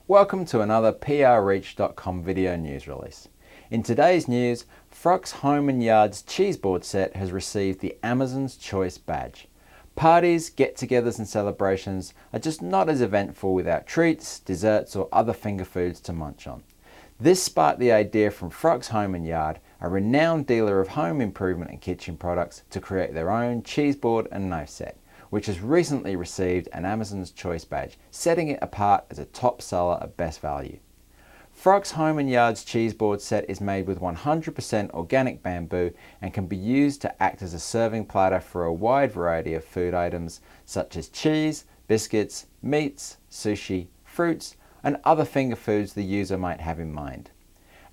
Welcome to another prreach.com video news release. In today's news, Frux Home & Yard's cheese board set has received the Amazon's Choice badge. Parties, get-togethers and celebrations are just not as eventful without treats, desserts or other finger foods to munch on. This sparked the idea from Frux Home & Yard, a renowned dealer of home improvement and kitchen products, to create their own cheese board and knife set, which has recently received an Amazon's Choice badge, setting it apart as a top seller of best value. Frux Home & Yard's cheese board set is made with 100% organic bamboo and can be used to act as a serving platter for a wide variety of food items such as cheese, biscuits, meats, sushi, fruits, and other finger foods the user might have in mind.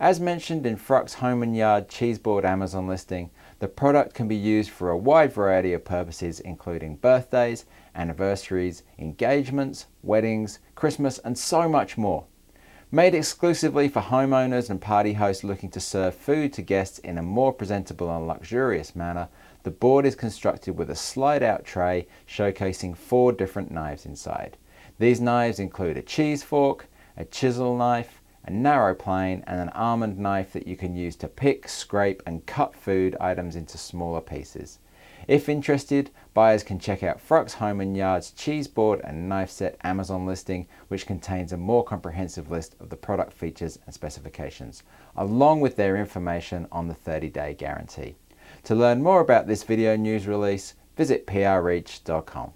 As mentioned in Frux Home & Yard cheese board Amazon listing, the product can be used for a wide variety of purposes including birthdays, anniversaries, engagements, weddings, Christmas and so much more. Made exclusively for homeowners and party hosts looking to serve food to guests in a more presentable and luxurious manner, the board is constructed with a slide-out tray showcasing 4 different knives inside. These knives include a cheese fork, a chisel knife, a narrow plane and an almond knife that you can use to pick, scrape and cut food items into smaller pieces. If interested, buyers can check out Frux Home & Yard's cheese board and knife set Amazon listing, which contains a more comprehensive list of the product features and specifications, along with their information on the 30-day guarantee. To learn more about this video news release, visit prreach.com.